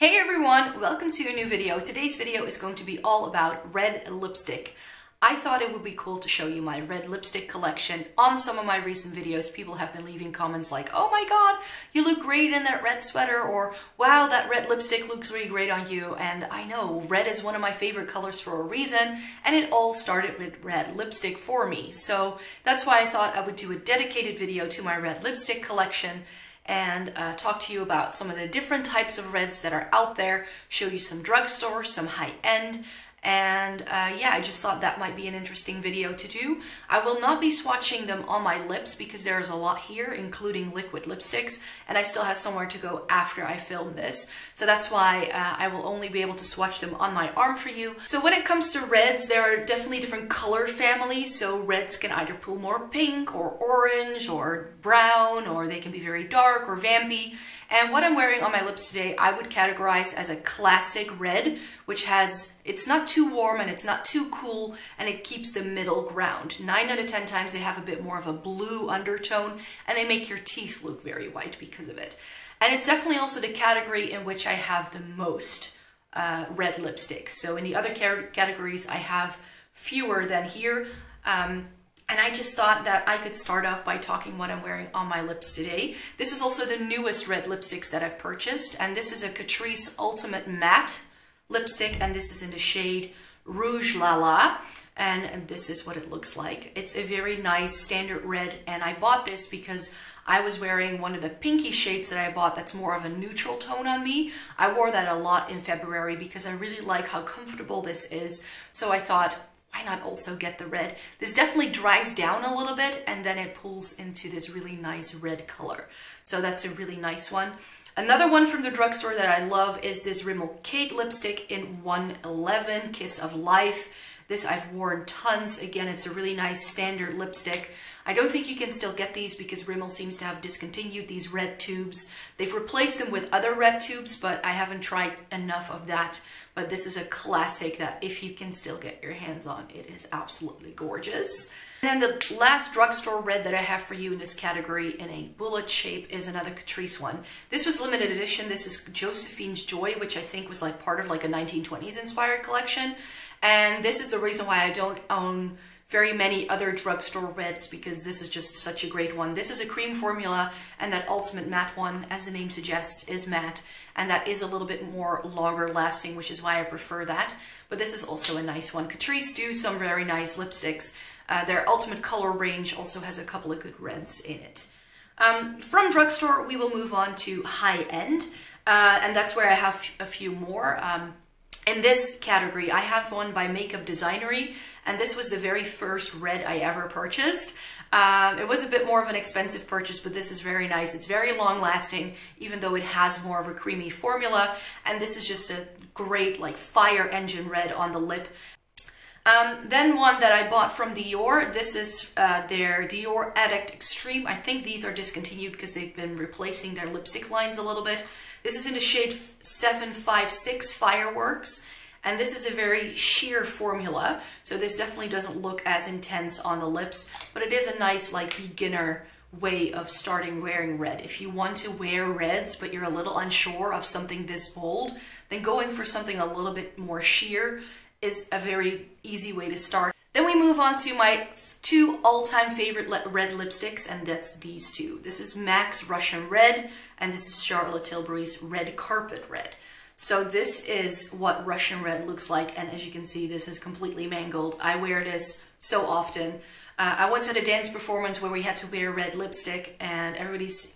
Hey everyone, welcome to a new video. Today's video is going to be all about red lipstick. I thought it would be cool to show you my red lipstick collection. On some of my recent videos, people have been leaving comments like, oh my god, you look great in that red sweater, or wow, that red lipstick looks really great on you. And I know, red is one of my favorite colors for a reason, and it all started with red lipstick for me. So that's why I thought I would do a dedicated video to my red lipstick collection and talk to you about some of the different types of reds that are out there, show you some drugstore, some high-end, and yeah, I just thought that might be an interesting video to do. I will not be swatching them on my lips because there's a lot here, including liquid lipsticks, and I still have somewhere to go after I film this. So that's why I will only be able to swatch them on my arm for you. So when it comes to reds, there are definitely different color families. So reds can either pull more pink or orange or brown, or they can be very dark or vampy. And what I'm wearing on my lips today, I would categorize as a classic red, which has, it's not too warm and it's not too cool, and it keeps the middle ground. 9 out of 10 times they have a bit more of a blue undertone, and they make your teeth look very white because of it. And it's definitely also the category in which I have the most red lipstick. So in the other categories, I have fewer than here. And I just thought that I could start off by talking what I'm wearing on my lips today. This is also the newest red lipsticks that I've purchased. And this is a Catrice Ultimate Matte lipstick. And this is in the shade Rouge La La. And this is what it looks like. It's a very nice standard red. And I bought this because I was wearing one of the pinky shades that I bought that's more of a neutral tone on me. I wore that a lot in February because I really like how comfortable this is. So I thought, why not also get the red? This definitely dries down a little bit and then it pulls into this really nice red color. So that's a really nice one. Another one from the drugstore that I love is this Rimmel Kate lipstick in 111, Kiss of Life. This I've worn tons. Again, it's a really nice standard lipstick. I don't think you can still get these because Rimmel seems to have discontinued these red tubes. They've replaced them with other red tubes, but I haven't tried enough of that. But this is a classic that if you can still get your hands on, it is absolutely gorgeous. And then the last drugstore red that I have for you in this category in a bullet shape is another Catrice one. This was limited edition. This is Josephine's Joy, which I think was like part of like a 1920s inspired collection. And this is the reason why I don't own very many other drugstore reds, because this is just such a great one. This is a cream formula, and that Ultimate Matte one, as the name suggests, is matte, and that is a little bit more longer lasting, which is why I prefer that. But this is also a nice one. Catrice do some very nice lipsticks. Their Ultimate Color range also has a couple of good reds in it. From drugstore, we will move on to high-end, and that's where I have a few more. In this category, I have one by Makeup Designory, and this was the very first red I ever purchased. It was a bit more of an expensive purchase, but this is very nice. It's very long lasting, even though it has more of a creamy formula. And this is just a great like fire engine red on the lip. Then one that I bought from Dior. This is their DiorAddict Extreme. I think these are discontinued because they've been replacing their lipstick lines a little bit. This is in the shade 756 Fireworks. And this is a very sheer formula, so this definitely doesn't look as intense on the lips, but it is a nice like beginner way of starting wearing red. If you want to wear reds but you're a little unsure of something this bold, then going for something a little bit more sheer is a very easy way to start. Then we move on to my two all-time favorite red lipsticks, and that's these two. This is MAC's Russian Red, and this is Charlotte Tilbury's Red Carpet Red. So this is what Russian red looks like, and as you can see, this is completely mangled. I wear this so often. I once had a dance performance where we had to wear red lipstick, and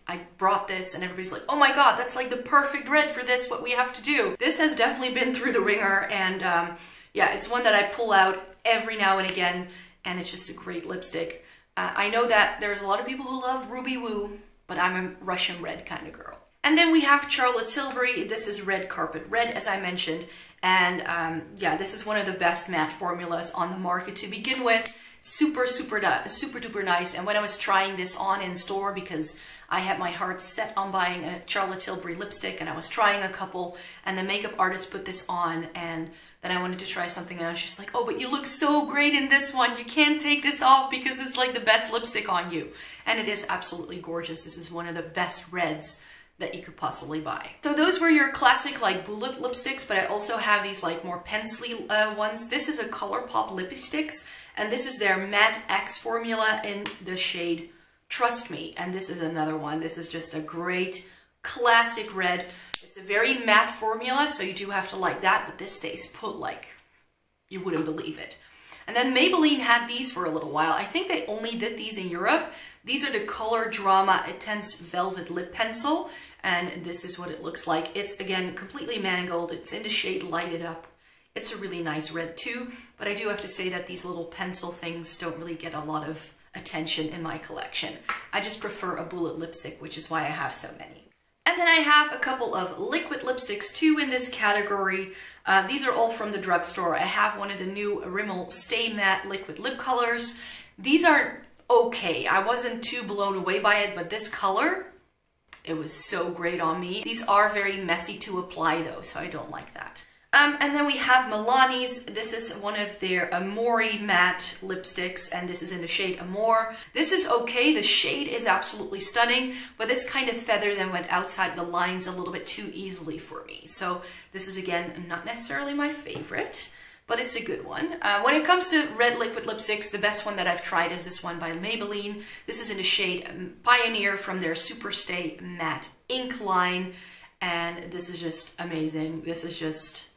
I brought this and everybody's like, oh my god, that's like the perfect red for this, what we have to do. This has definitely been through the ringer, and yeah, it's one that I pull out every now and again, and it's just a great lipstick. I know that there's a lot of people who love Ruby Woo, but I'm a Russian red kind of girl. And then we have Charlotte Tilbury. This is Red Carpet Red, as I mentioned. And yeah, this is one of the best matte formulas on the market to begin with. Super duper nice. And when I was trying this on in store, because I had my heart set on buying a Charlotte Tilbury lipstick, and I was trying a couple, and the makeup artist put this on, and then I wanted to try something, and I was just like, oh, but you look so great in this one. You can't take this off because it's like the best lipstick on you. And it is absolutely gorgeous. This is one of the best reds that you could possibly buy. So those were your classic like bullet lipsticks, but I also have these like more pencily ones. This is a Colourpop Lippiestix, and this is their Matte X formula in the shade Trust Me. And this is another one. This is just a great classic red. It's a very matte formula, so you do have to like that, but this stays put like you wouldn't believe it. And then Maybelline had these for a little while. I think they only did these in Europe. These are the Color Drama Intense Velvet Lip Pencil, and this is what it looks like. It's, again, completely mangled. It's in the shade Light It Up. It's a really nice red too, but I do have to say that these little pencil things don't really get a lot of attention in my collection. I just prefer a bullet lipstick, which is why I have so many. And then I have a couple of liquid lipsticks too in this category. These are all from the drugstore. I have one of the new Rimmel Stay Matte liquid lip colors. These are okay. I wasn't too blown away by it, but this color, it was so great on me. These are very messy to apply though, so I don't like that. And then we have Milani's. This is one of their Amore Matte lipsticks, and this is in the shade Amore. This is okay. The shade is absolutely stunning, but this kind of feather then went outside the lines a little bit too easily for me. So this is, again, not necessarily my favorite, but it's a good one. When it comes to red liquid lipsticks, the best one that I've tried is this one by Maybelline. This is in the shade Pioneer from their Superstay Matte Ink line, and this is just amazing. This is just...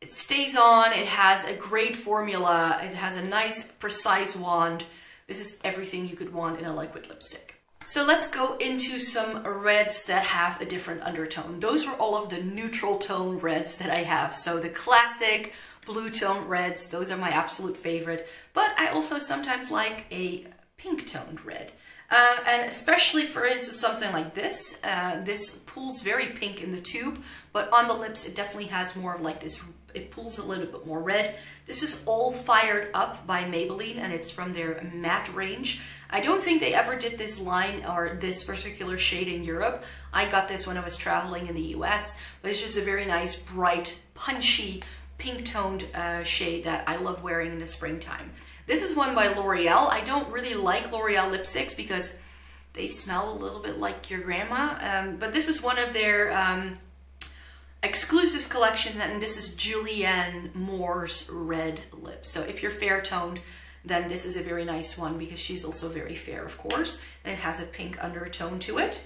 It stays on, it has a great formula, it has a nice precise wand. This is everything you could want in a liquid lipstick. So let's go into some reds that have a different undertone. Those were all of the neutral tone reds that I have. So the classic blue tone reds, those are my absolute favorite. But I also sometimes like a pink toned red. And especially, for instance, something like this. This pulls very pink in the tube, but on the lips it definitely has more of like this, it pulls a little bit more red. This is all Fired Up by Maybelline, and it's from their matte range. I don't think they ever did this line or this particular shade in Europe. I got this when I was traveling in the US, but it's just a very nice, bright, punchy, pink-toned shade that I love wearing in the springtime. This is one by L'Oreal. I don't really like L'Oreal lipsticks because they smell a little bit like your grandma, but this is one of their exclusive collections, and this is Julianne Moore's red lips. So if you're fair toned, then this is a very nice one because she's also very fair, of course, and it has a pink undertone to it.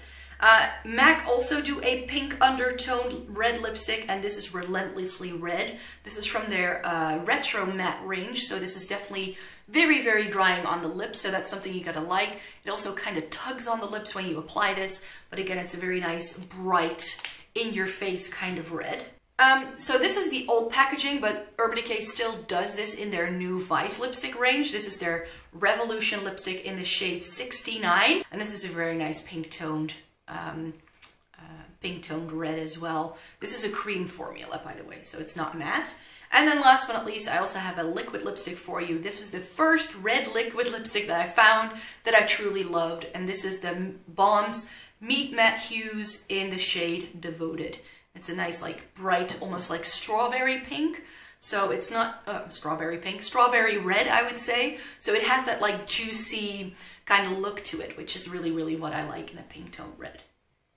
MAC also do a pink undertone red lipstick, and this is Relentlessly Red. This is from their Retro Matte range, so this is definitely very, very drying on the lips, so that's something you gotta like. It also kind of tugs on the lips when you apply this, but again, it's a very nice, bright, in-your-face kind of red. So this is the old packaging, but Urban Decay still does this in their new Vice lipstick range. This is their Revolution lipstick in the shade 69, and this is a very nice pink-toned red as well. This is a cream formula, by the way, so it's not matte. And then last but not least, I also have a liquid lipstick for you. This was the first red liquid lipstick that I found that I truly loved, and this is the Balm's Meet Matte Hues in the shade Devoted. It's a nice, like, bright, almost like strawberry pink. So it's not strawberry pink, strawberry red, I would say. So it has that, like, juicy kind of look to it, which is really, really what I like in a pink toned red.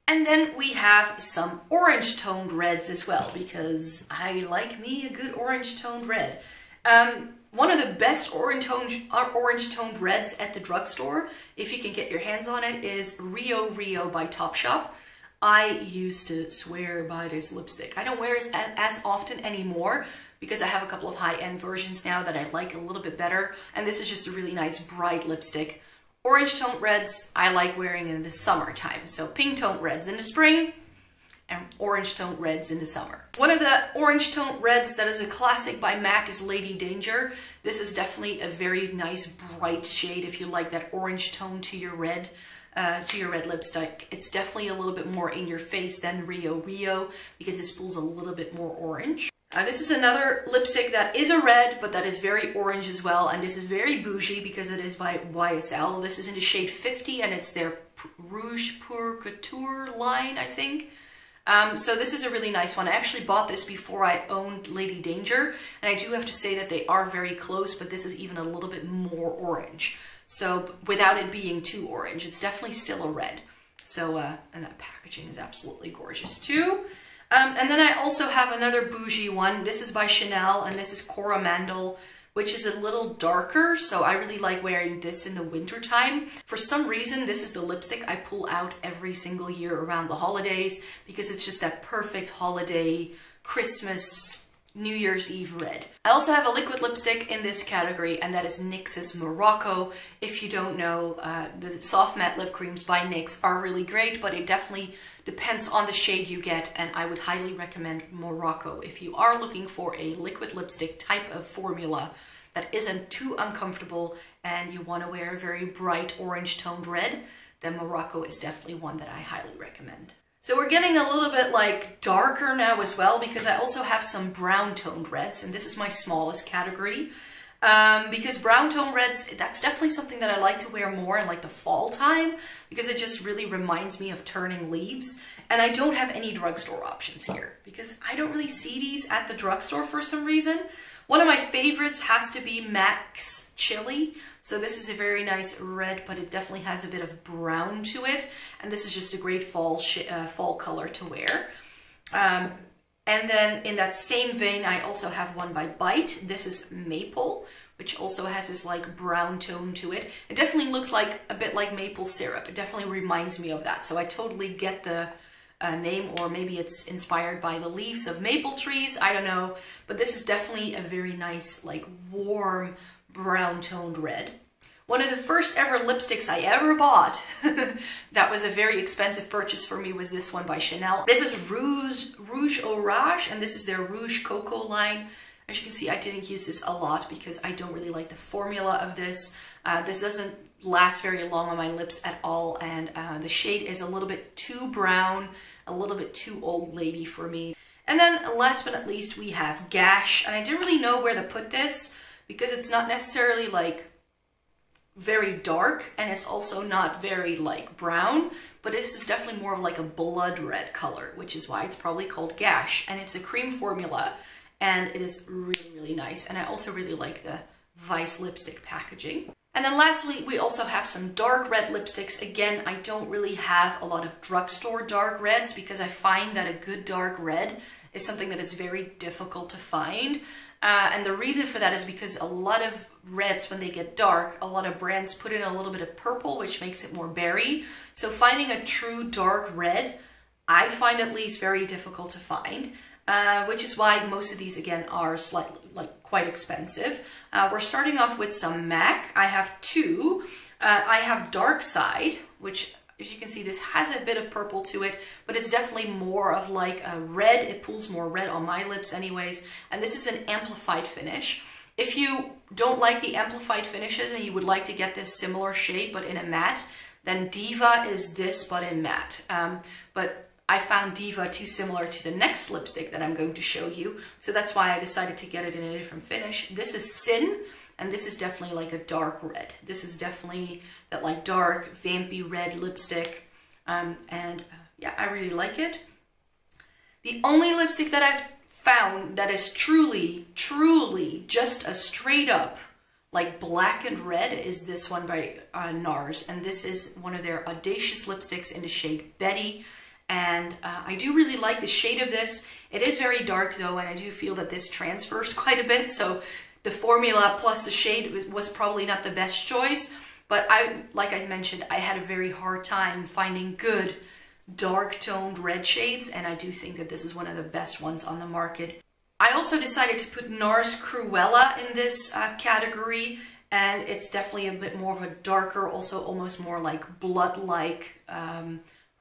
And then we have some orange toned reds as well, because I like me a good orange toned red. One of the best orange toned reds at the drugstore, if you can get your hands on it, is Rio Rio by Topshop. I used to swear by this lipstick. I don't wear it as often anymore because I have a couple of high-end versions now that I like a little bit better. And this is just a really nice bright lipstick. Orange toned reds I like wearing in the summertime. So pink toned reds in the spring and orange toned reds in the summer. One of the orange toned reds that is a classic by MAC is Lady Danger. This is definitely a very nice bright shade if you like that orange tone to your red lipstick. It's definitely a little bit more in your face than Rio Rio because this pulls a little bit more orange. This is another lipstick that is a red, but that is very orange as well, and this is very bougie because it is by YSL. This is in the shade 50, and it's their Rouge Pour Couture line, I think. So this is a really nice one. I actually bought this before I owned Lady Danger, and I do have to say that they are very close, but this is even a little bit more orange. So without it being too orange, it's definitely still a red. So, and that packaging is absolutely gorgeous too. And then I also have another bougie one. This is by Chanel, and this is Coromandel, which is a little darker. So I really like wearing this in the winter time. For some reason, this is the lipstick I pull out every single year around the holidays because it's just that perfect holiday, Christmas, New Year's Eve red. I also have a liquid lipstick in this category, and that is NYX's Morocco. If you don't know, the soft matte lip creams by NYX are really great, but it definitely depends on the shade you get, and I would highly recommend Morocco. If you are looking for a liquid lipstick type of formula that isn't too uncomfortable and you want to wear a very bright orange toned red, then Morocco is definitely one that I highly recommend. So we're getting a little bit like darker now as well, because I also have some brown toned reds, and this is my smallest category. Because brown tone reds, that's definitely something that I like to wear more in like the fall time, because it just really reminds me of turning leaves. And I don't have any drugstore options here because I don't really see these at the drugstore for some reason. One of my favorites has to be MAC's Chili. So this is a very nice red, but it definitely has a bit of brown to it. And this is just a great fall color to wear. And then in that same vein, I also have one by Bite. This is Maple, which also has this like brown tone to it. It definitely looks like a bit like maple syrup. It definitely reminds me of that. So I totally get the name, or maybe it's inspired by the leaves of maple trees. I don't know. But this is definitely a very nice, like warm, brown toned red. One of the first ever lipsticks I ever bought that was a very expensive purchase for me was this one by Chanel. This is Rouge Orage, and this is their Rouge Cocoa line. As you can see, I didn't use this a lot because I don't really like the formula of this. This doesn't last very long on my lips at all, and the shade is a little bit too brown, a little bit too old lady for me. And then last but not least, we have Gash, and I didn't really know where to put this, because it's not necessarily like very dark, and it's also not very like brown, but this is definitely more of like a blood red color, which is why it's probably called Gash. And it's a cream formula, and it is really, really nice. And I also really like the Vice lipstick packaging. And then lastly, we also have some dark red lipsticks. Again, I don't really have a lot of drugstore dark reds because I find that a good dark red is something that is very difficult to find. And the reason for that is because a lot of reds, when they get dark, a lot of brands put in a little bit of purple, which makes it more berry. So finding a true dark red, I find at least very difficult to find, which is why most of these, again, are slightly, like, quite expensive. We're starting off with some MAC. I have two. I have Dark Side, which, as you can see, this has a bit of purple to it, but it's definitely more of like a red. It pulls more red on my lips anyways. And this is an amplified finish. If you don't like the amplified finishes and you would like to get this similar shade but in a matte, then Diva is this but in matte. But I found Diva too similar to the next lipstick that I'm going to show you. So that's why I decided to get it in a different finish. This is Sin. And this is definitely like a dark red. This is definitely that like dark, vampy red lipstick. Yeah, I really like it. The only lipstick that I've found that is truly, truly just a straight up like black and red is this one by NARS. And this is one of their audacious lipsticks in the shade Betty. And I do really like the shade of this. It is very dark though, and I do feel that this transfers quite a bit. So the formula plus the shade was probably not the best choice, but like I mentioned, I had a very hard time finding good dark toned red shades, and I do think that this is one of the best ones on the market. I also decided to put NARS Cruella in this category, and it's definitely a bit more of a darker, also almost more like blood-like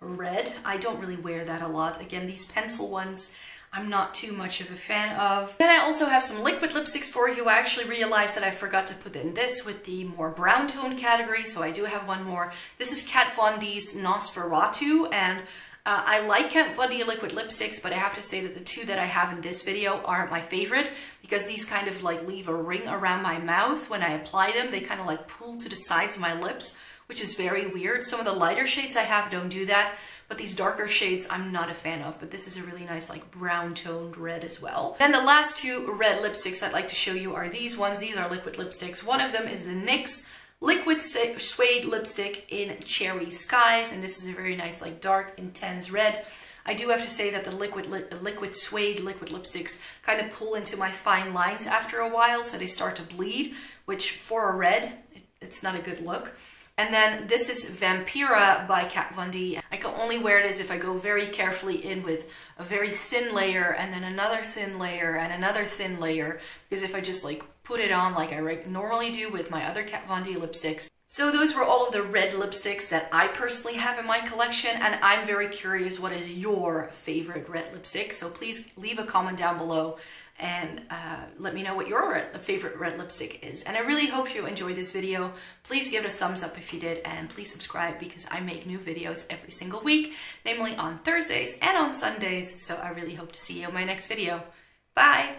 red. I don't really wear that a lot. Again, these pencil ones, I'm not too much of a fan of. Then I also have some liquid lipsticks for you. I actually realized that I forgot to put in this with the more brown tone category, so I do have one more. This is Kat Von D's Nosferatu, and I like Kat Von D liquid lipsticks, but I have to say that the two that I have in this video aren't my favorite, because these kind of like leave a ring around my mouth when I apply them. They kind of like pull to the sides of my lips, which is very weird. Some of the lighter shades I have don't do that, but these darker shades I'm not a fan of, but this is a really nice like brown toned red as well. Then the last two red lipsticks I'd like to show you are these ones. These are liquid lipsticks. One of them is the NYX liquid suede lipstick in Cherry Skies, and this is a very nice, like, dark, intense red. I do have to say that the liquid suede liquid lipsticks kind of pull into my fine lines after a while, so they start to bleed, which for a red, it's not a good look. And then this is Vampira by Kat Von D. I can only wear this if I go very carefully in with a very thin layer and then another thin layer and another thin layer, because if I just like put it on like I normally do with my other Kat Von D lipsticks. So those were all of the red lipsticks that I personally have in my collection, and I'm very curious, what is your favorite red lipstick? So please leave a comment down below and let me know what your favorite red lipstick is. And I really hope you enjoyed this video. Please give it a thumbs up if you did, and please subscribe because I make new videos every single week, namely on Thursdays and on Sundays. So I really hope to see you in my next video. Bye!